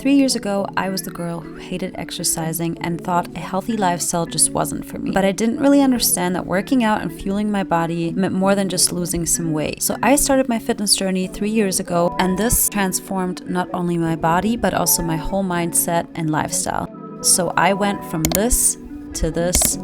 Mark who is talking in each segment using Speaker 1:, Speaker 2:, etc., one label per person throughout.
Speaker 1: 3 years ago, I was the girl who hated exercising and thought a healthy lifestyle just wasn't for me. But I didn't really understand that working out and fueling my body meant more than just losing some weight. So I started my fitness journey 3 years ago, and this transformed not only my body, but also my whole mindset and lifestyle. So I went from this to this,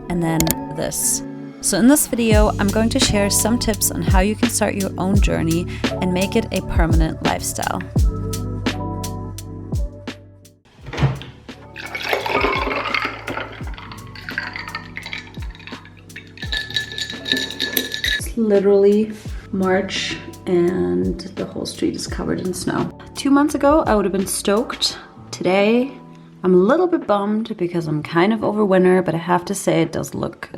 Speaker 1: and then this. So in this video, I'm going to share some tips on how you can start your own journey and make it a permanent lifestyle. It's literally March and the whole street is covered in snow. 2 months ago, I would have been stoked. Today, I'm a little bit bummed because I'm kind of over winter, but I have to say it does look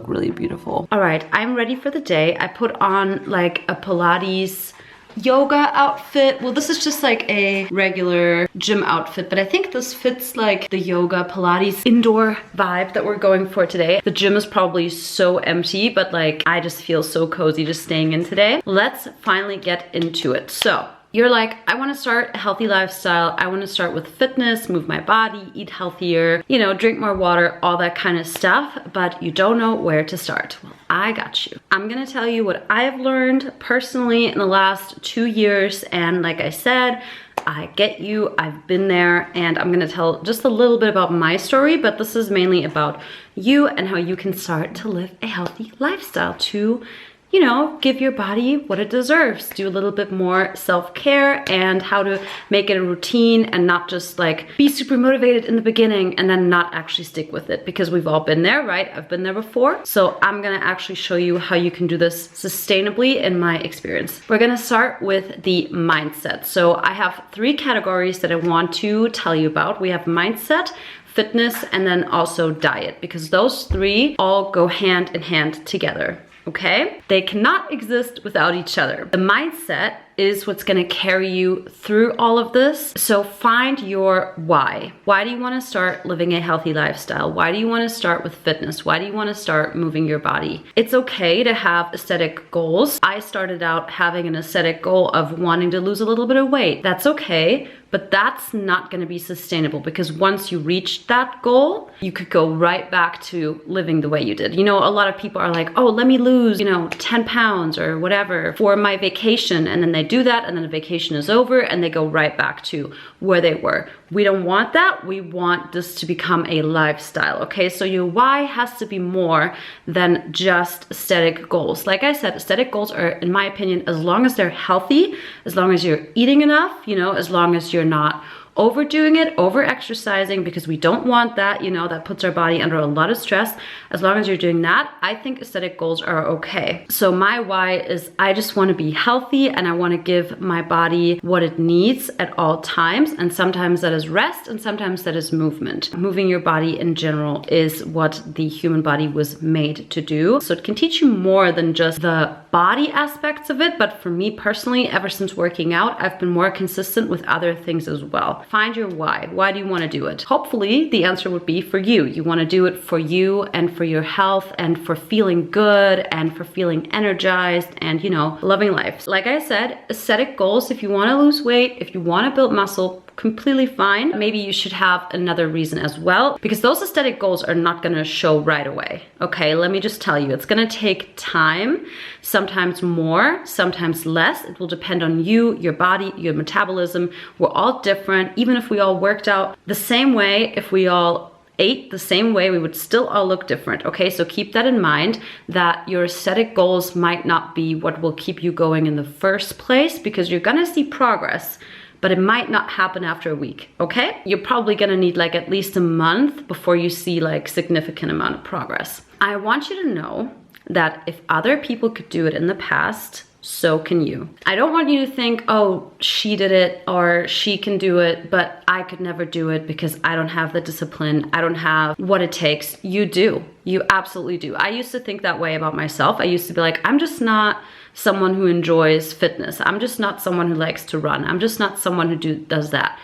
Speaker 1: really beautiful. All right, I'm ready for the day. I put on like a Pilates yoga outfit. Well, this is just like a regular gym outfit, but I think this fits like the yoga Pilates indoor vibe that we're going for today. The gym is probably so empty, but like I just feel so cozy just staying in today. Let's finally get into it. So you're like, I want to start a healthy lifestyle. I want to start with fitness, move my body, eat healthier, you know, drink more water, all that kind of stuff, but you don't know where to start. Well, I got you. I'm going to tell you what I've learned personally in the last 2 years. And like I said, I get you, I've been there, and I'm going to tell just a little bit about my story, but this is mainly about you and how you can start to live a healthy lifestyle to, you know, give your body what it deserves, do a little bit more self-care, and how to make it a routine and not just like be super motivated in the beginning and then not actually stick with it, because we've all been there, right? I've been there before. So I'm gonna actually show you how you can do this sustainably in my experience. We're gonna start with the mindset. So I have 3 categories that I want to tell you about. We have mindset, fitness, and then also diet, because those 3 all go hand in hand together. Okay? They cannot exist without each other. The mindset is what's gonna carry you through all of this. So find your why. Why do you wanna start living a healthy lifestyle? Why do you wanna start with fitness? Why do you wanna start moving your body? It's okay to have aesthetic goals. I started out having an aesthetic goal of wanting to lose a little bit of weight. That's okay, but that's not gonna be sustainable, because once you reach that goal, you could go right back to living the way you did. You know, a lot of people are like, oh, let me lose, 10 pounds or whatever for my vacation. And then they do that, and then the vacation is over and they go right back to where they were. We don't want that. We want this to become a lifestyle, okay? So your why has to be more than just aesthetic goals. Like I said, aesthetic goals are, in my opinion, as long as they're healthy, as long as you're eating enough, as long as you're not overdoing it, over exercising, because we don't want that, that puts our body under a lot of stress. As long as you're doing that, I think aesthetic goals are okay. So my why is I just want to be healthy, and I want to give my body what it needs at all times. And sometimes that is rest, and sometimes that is movement. Moving your body in general is what the human body was made to do. So it can teach you more than just the body aspects of it. But for me personally, ever since working out, I've been more consistent with other things as well. Find your why. Why do you want to do it? Hopefully the answer would be for you. You want to do it for you and for your health and for feeling good and for feeling energized and, loving life. Like I said, aesthetic goals, if you want to lose weight, if you want to build muscle, completely fine. Maybe you should have another reason as well, because those aesthetic goals are not going to show right away. Okay, let me just tell you, it's going to take time, sometimes more, sometimes less. It will depend on you, your body, your metabolism. We're all different. Even if we all worked out the same way, if we all ate the same way, we would still all look different. Okay, so keep that in mind, that your aesthetic goals might not be what will keep you going in the first place, because you're going to see progress, but it might not happen after a week, okay? You're probably gonna need like at least a month before you see like significant amount of progress. I want you to know that if other people could do it in the past, so can you. I don't want you to think, oh, she did it or she can do it, but I could never do it because I don't have the discipline. I don't have what it takes. You do. You absolutely do. I used to think that way about myself. I used to be like, I'm just not someone who enjoys fitness. I'm just not someone who likes to run. I'm just not someone who does that.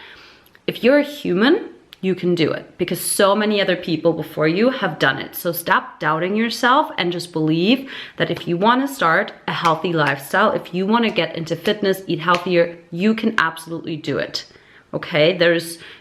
Speaker 1: If you're a human, you can do it, because so many other people before you have done it. So stop doubting yourself and just believe that if you want to start a healthy lifestyle, if you want to get into fitness, eat healthier, you can absolutely do it. okay?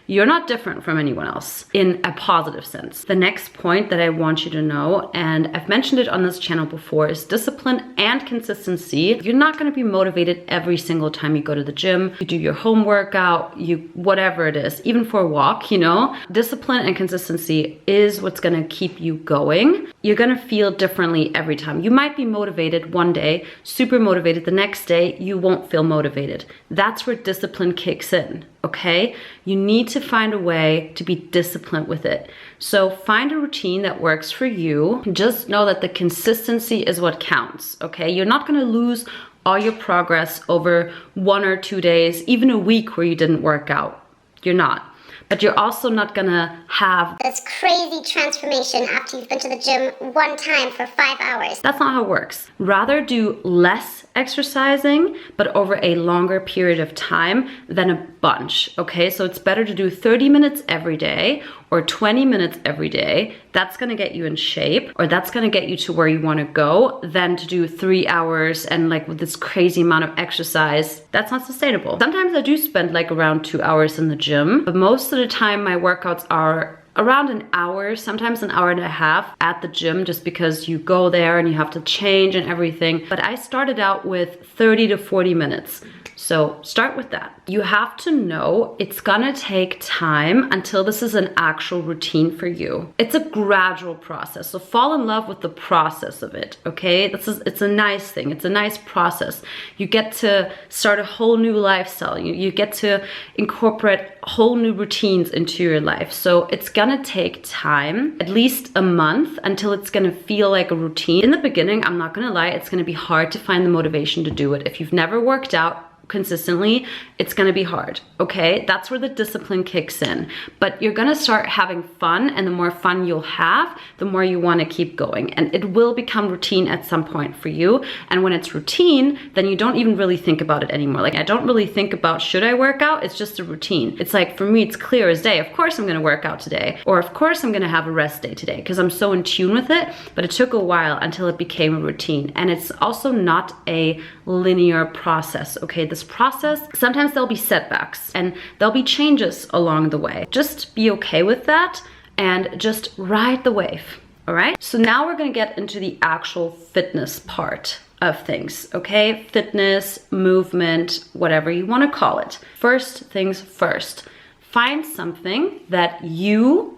Speaker 1: You're not different from anyone else in a positive sense. The next point that I want you to know, and I've mentioned it on this channel before, is discipline and consistency. You're not gonna be motivated every single time you go to the gym, you do your home workout, whatever it is, even for a walk, you know? Discipline and consistency is what's gonna keep you going. You're gonna feel differently every time. You might be motivated one day, super motivated. The next day, you won't feel motivated. That's where discipline kicks in, okay? You need to find a way to be disciplined with it. So find a routine that works for you. Just know that the consistency is what counts, okay? You're not gonna lose all your progress over 1 or 2 days, even a week where you didn't work out. You're not. But you're also not gonna have
Speaker 2: this crazy transformation after you've been to the gym one time for 5 hours.
Speaker 1: That's not how it works. Rather do less exercising, but over a longer period of time than a bunch, okay? So it's better to do 30 minutes every day or 20 minutes every day. That's gonna get you in shape, or that's gonna get you to where you wanna go, than to do 3 hours and like with this crazy amount of exercise. That's not sustainable. Sometimes I do spend like around 2 hours in the gym, but most of the time my workouts are around an hour, sometimes an hour and a half at the gym, just because you go there and you have to change and everything. But I started out with 30 to 40 minutes. So start with that. You have to know it's gonna take time until this is an actual routine for you. It's a gradual process. So fall in love with the process of it, okay? It's a nice thing. It's a nice process. You get to start a whole new lifestyle. You get to incorporate whole new routines into your life. So it's gonna take time, at least a month, until it's gonna feel like a routine. In the beginning, I'm not gonna lie, it's gonna be hard to find the motivation to do it. If you've never worked out consistently, it's gonna be hard, okay? That's where the discipline kicks in. But you're gonna start having fun, and the more fun you'll have, the more you wanna keep going. And it will become routine at some point for you. And when it's routine, then you don't even really think about it anymore. Like, I don't really think about, should I work out? It's just a routine. It's like, for me, it's clear as day. Of course I'm gonna work out today. Or of course I'm gonna have a rest day today, because I'm so in tune with it. But it took a while until it became a routine. And it's also not a linear process, okay? This process, sometimes there'll be setbacks and there'll be changes along the way. Just be okay with that and just ride the wave, all right? So now we're gonna get into the actual fitness part of things, okay? Fitness, movement, whatever you wanna call it. First things first, find something that you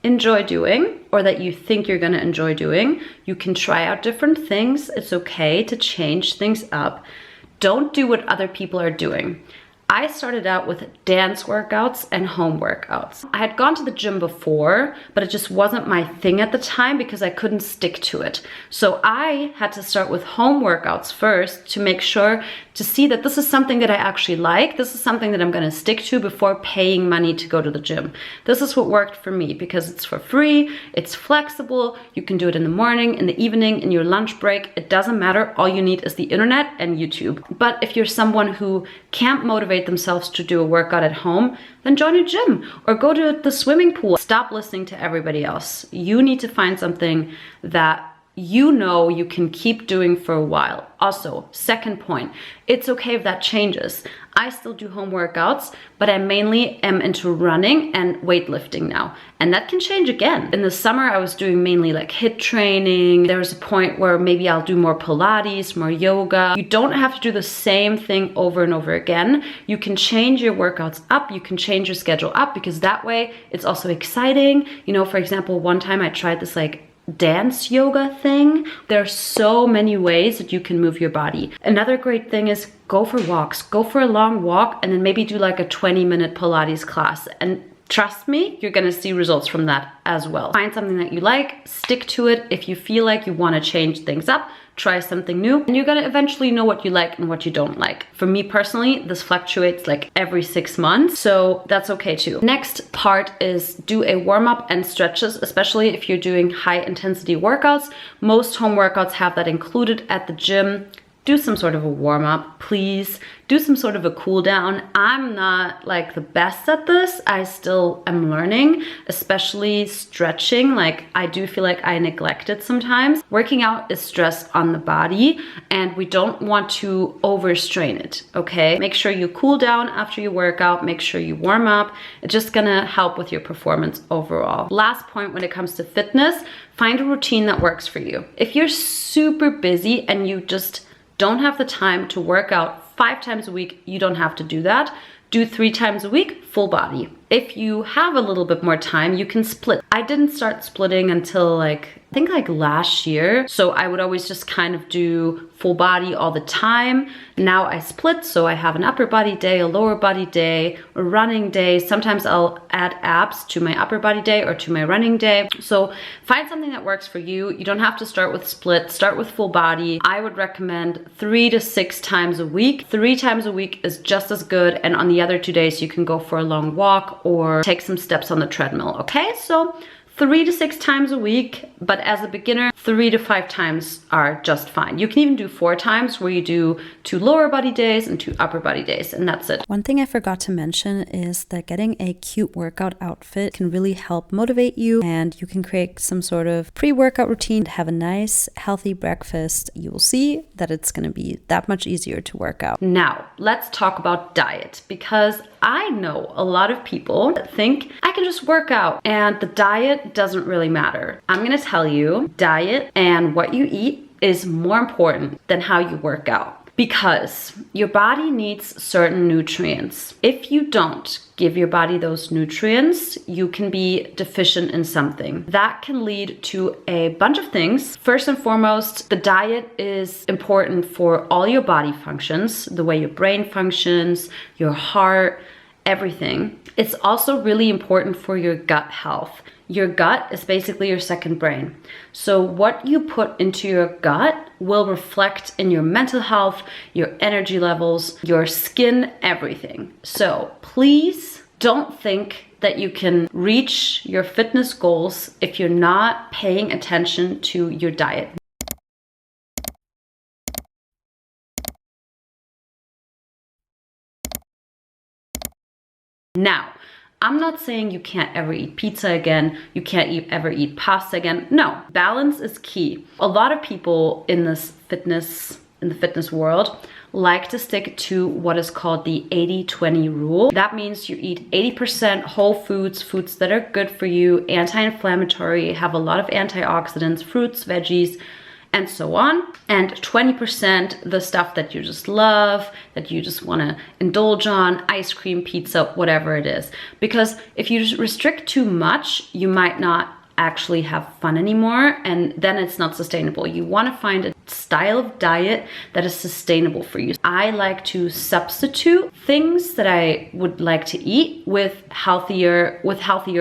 Speaker 1: enjoy doing or that you think you're gonna enjoy doing. You can try out different things. It's okay to change things up. Don't do what other people are doing. I started out with dance workouts and home workouts. I had gone to the gym before, but it just wasn't my thing at the time because I couldn't stick to it. So I had to start with home workouts first to make sure to see that this is something that I actually like. This is something that I'm gonna stick to before paying money to go to the gym. This is what worked for me because it's for free, it's flexible, you can do it in the morning, in the evening, in your lunch break. It doesn't matter, all you need is the internet and YouTube. But if you're someone who can't motivate themselves to do a workout at home, then join a gym or go to the swimming pool. Stop listening to everybody else. You need to find something that you know you can keep doing for a while. Also, second point, it's okay if that changes. I still do home workouts, but I mainly am into running and weightlifting now. And that can change again. In the summer, I was doing mainly like HIIT training. There was a point where maybe I'll do more Pilates, more yoga. You don't have to do the same thing over and over again. You can change your workouts up. You can change your schedule up because that way it's also exciting. You know, for example, one time I tried this like dance yoga thing. There are so many ways that you can move your body. Another great thing is go for walks. Go for a long walk and then maybe do like a 20-minute Pilates class. And trust me, you're gonna see results from that as well. Find something that you like, stick to it. If you feel like you wanna change things up, try something new, and you're gonna eventually know what you like and what you don't like. For me personally, this fluctuates like every 6 months, so that's okay too. Next part is do a warm-up and stretches, especially if you're doing high intensity workouts. Most home workouts have that included at the gym. do some sort of a warm up, please. Do some sort of a cool down. I'm not like the best at this. I still am learning, especially stretching. Like I do feel like I neglect it sometimes. Working out is stress on the body and we don't want to overstrain it, okay? Make sure you cool down after you work out. Make sure you warm up. It's just gonna help with your performance overall. Last point when it comes to fitness, find a routine that works for you. If you're super busy and you just don't have the time to work out 5 times a week, you don't have to do that. Do 3 times a week, full body. If you have a little bit more time, you can split. I didn't start splitting until I think last year. So I would always just kind of do full body all the time. Now I split, so I have an upper body day, a lower body day, a running day. Sometimes I'll add abs to my upper body day or to my running day. So find something that works for you. You don't have to start with split, start with full body. I would recommend 3 to 6 times a week. 3 times a week is just as good. And on the other 2 days, you can go for a long walk or take some steps on the treadmill, okay? So 3 to 6 times a week, but as a beginner, 3 to 5 times are just fine. You can even do 4 times where you do 2 lower body days and 2 upper body days, and that's it.
Speaker 3: One thing I forgot to mention is that getting a cute workout outfit can really help motivate you, and you can create some sort of pre-workout routine, have a nice, healthy breakfast. You will see that it's going to be that much easier to work out.
Speaker 1: Now, let's talk about diet, because I know a lot of people that think I can just work out and the diet doesn't really matter. I'm gonna tell you, diet and what you eat is more important than how you work out, because your body needs certain nutrients. If you don't give your body those nutrients, you can be deficient in something. That can lead to a bunch of things. First and foremost, the diet is important for all your body functions, the way your brain functions, your heart, everything. It's also really important for your gut health. Your gut is basically your second brain. So what you put into your gut will reflect in your mental health, your energy levels, your skin, everything. So please don't think that you can reach your fitness goals if you're not paying attention to your diet. Now, I'm not saying you can't ever eat pizza again, you can't ever eat pasta again. No, balance is key. A lot of people in the fitness world like to stick to what is called the 80-20 rule. That means you eat 80% whole foods, foods that are good for you, anti-inflammatory, have a lot of antioxidants, fruits, veggies, and so on. And 20% the stuff that you just love, that you just want to indulge on, ice cream, pizza, whatever it is. Because if you just restrict too much, you might not actually have fun anymore, and then it's not sustainable. You want to find a style of diet that is sustainable for you. I like to substitute things that I would like to eat with healthier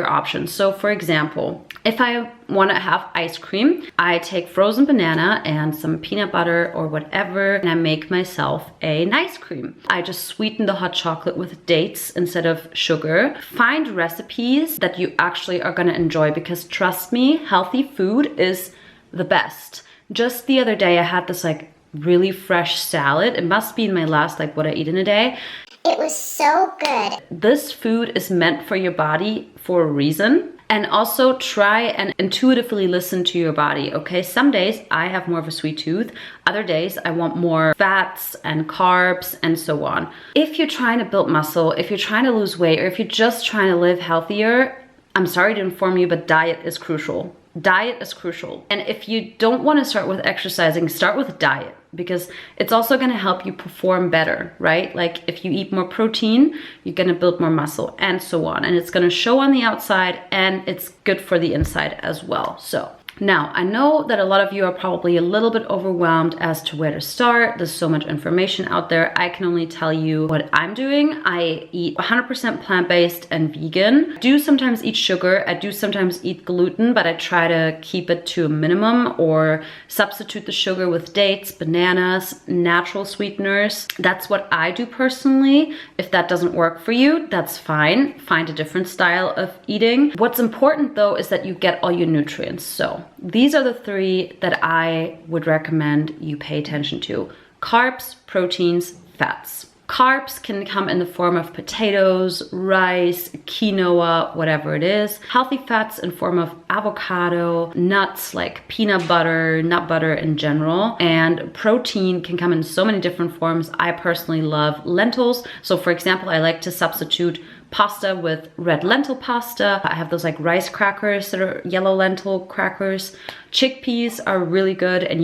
Speaker 1: options. So for example, if I want to have ice cream, I take frozen banana and some peanut butter or whatever, and I make myself an ice cream. I just sweeten the hot chocolate with dates instead of sugar. Find recipes that you actually are going to enjoy, because trust me, healthy food is the best. Just the other day I had this really fresh salad. It must be in my last what I eat in a day.
Speaker 2: It was so good.
Speaker 1: This food is meant for your body for a reason. And also try and intuitively listen to your body, okay? Some days I have more of a sweet tooth. Other days I want more fats and carbs and so on. If you're trying to build muscle, if you're trying to lose weight, or if you're just trying to live healthier, I'm sorry to inform you, but diet is crucial. Diet is crucial. And if you don't want to start with exercising, start with diet, because it's also going to help you perform better, right? Like if you eat more protein, you're going to build more muscle and so on. And it's going to show on the outside, and it's good for the inside as well. So now, I know that a lot of you are probably a little bit overwhelmed as to where to start. There's so much information out there. I can only tell you what I'm doing. I eat 100% plant-based and vegan. I do sometimes eat sugar. I do sometimes eat gluten, but I try to keep it to a minimum or substitute the sugar with dates, bananas, natural sweeteners. That's what I do personally. If that doesn't work for you, that's fine. Find a different style of eating. What's important though is that you get all your nutrients. So these are the 3 that I would recommend you pay attention to. Carbs, proteins, fats. Carbs can come in the form of potatoes, rice, quinoa, whatever it is. Healthy fats in form of avocado, nuts like peanut butter, nut butter in general. And protein can come in so many different forms. I personally love lentils. So for example, I like to substitute pasta with red lentil pasta. I have those like rice crackers that are yellow lentil crackers. Chickpeas are really good, and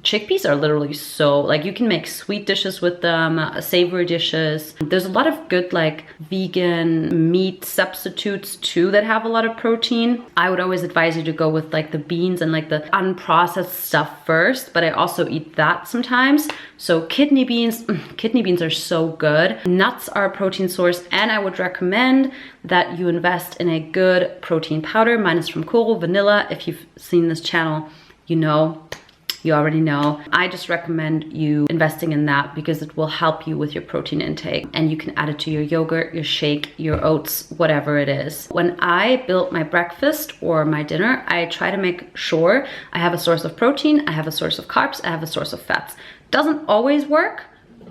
Speaker 1: chickpeas are literally so, like, you can make sweet dishes with them, savory dishes. There's a lot of good like vegan meat substitutes too that have a lot of protein. I would always advise you to go with like the beans and like the unprocessed stuff first, but I also eat that sometimes. So kidney beans are so good. Nuts are a protein source, and I would recommend that you invest in a good protein powder. Mine is from Coral Vanilla. If you've seen this channel, you already know. I just recommend you investing in that because it will help you with your protein intake, and you can add it to your yogurt, your shake, your oats, whatever it is. When I build my breakfast or my dinner, I try to make sure I have a source of protein, I have a source of carbs, I have a source of fats. Doesn't always work,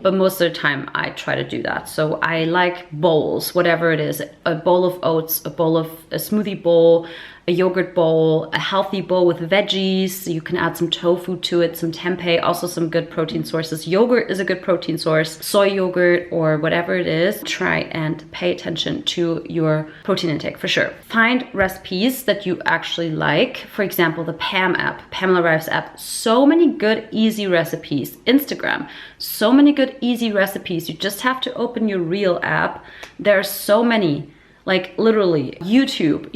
Speaker 1: but most of the time I try to do that. So I like bowls, whatever it is, a bowl of oats, a smoothie bowl, a yogurt bowl, a healthy bowl with veggies. You can add some tofu to it, some tempeh, also some good protein sources. Yogurt is a good protein source, soy yogurt or whatever it is. Try and pay attention to your protein intake for sure. Find recipes that you actually like. For example, the Pam app, Pamela Reif's app, so many good, easy recipes. Instagram, so many good, easy recipes. You just have to open your Reel app. There are so many. Like literally, YouTube,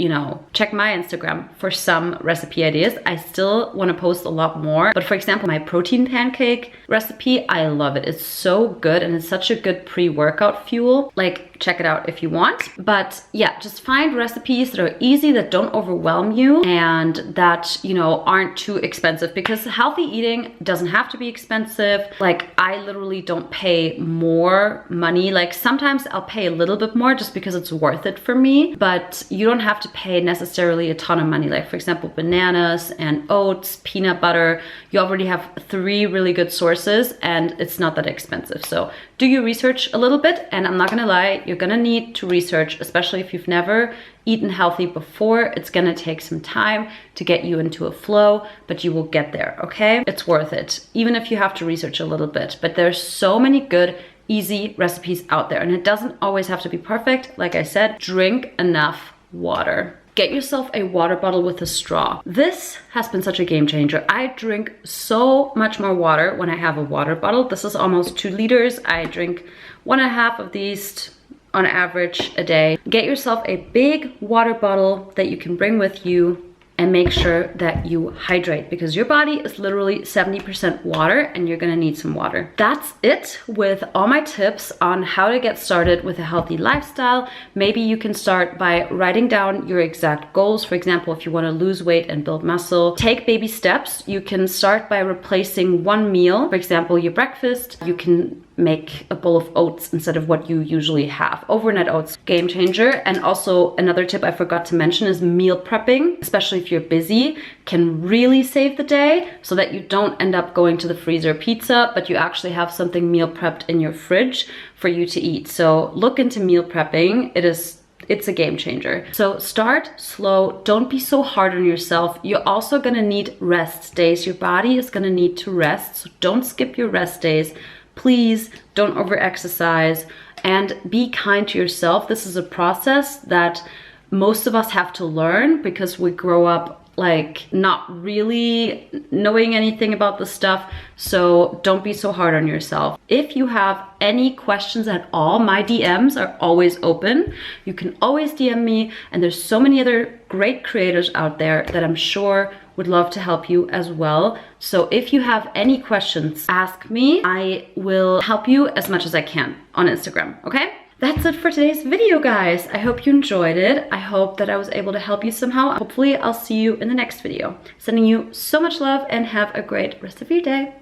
Speaker 1: check my Instagram for some recipe ideas. I still want to post a lot more. But for example, my protein pancake recipe, I love it. It's so good, and it's such a good pre-workout fuel. Like, check it out if you want. But yeah, just find recipes that are easy, that don't overwhelm you, and that, aren't too expensive, because healthy eating doesn't have to be expensive. Like, I literally don't pay more money. Like, sometimes I'll pay a little bit more just because it's worth it for me, but you don't have to pay necessarily a ton of money. Like, for example, bananas and oats, peanut butter, you already have 3 really good sources, and it's not that expensive. So do your research a little bit, and I'm not gonna lie, you're gonna need to research, especially if you've never eaten healthy before. It's gonna take some time to get you into a flow, but you will get there, okay? It's worth it, even if you have to research a little bit. But there's so many good, easy recipes out there, and it doesn't always have to be perfect. Like I said, drink enough water. Get yourself a water bottle with a straw. This has been such a game changer. I drink so much more water when I have a water bottle. This is almost 2 liters. I drink 1.5 of these on average a day. Get yourself a big water bottle that you can bring with you, and make sure that you hydrate, because your body is literally 70% water, and you're gonna need some water. That's it with all my tips on how to get started with a healthy lifestyle. Maybe you can start by writing down your exact goals. For example, if you wanna lose weight and build muscle, take baby steps. You can start by replacing one meal. For example, your breakfast, you can make a bowl of oats instead of what you usually have. Overnight oats, game changer. And also another tip I forgot to mention is meal prepping, especially if you're busy, can really save the day, so that you don't end up going to the freezer pizza, but you actually have something meal prepped in your fridge for you to eat. So look into meal prepping. It's a game changer. So start slow. Don't be so hard on yourself. You're also gonna need rest days. Your body is gonna need to rest. So don't skip your rest days. Please don't over-exercise, and be kind to yourself. This is a process that most of us have to learn, because we grow up like not really knowing anything about this stuff. So don't be so hard on yourself. If you have any questions at all, my DMs are always open. You can always DM me, and there's so many other great creators out there that I'm sure would love to help you as well. So if you have any questions, ask me. I will help you as much as I can on Instagram, okay? That's it for today's video, guys. I hope you enjoyed it. I hope that I was able to help you somehow. Hopefully I'll see you in the next video. Sending you so much love, and have a great rest of your day.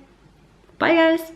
Speaker 1: Bye, guys.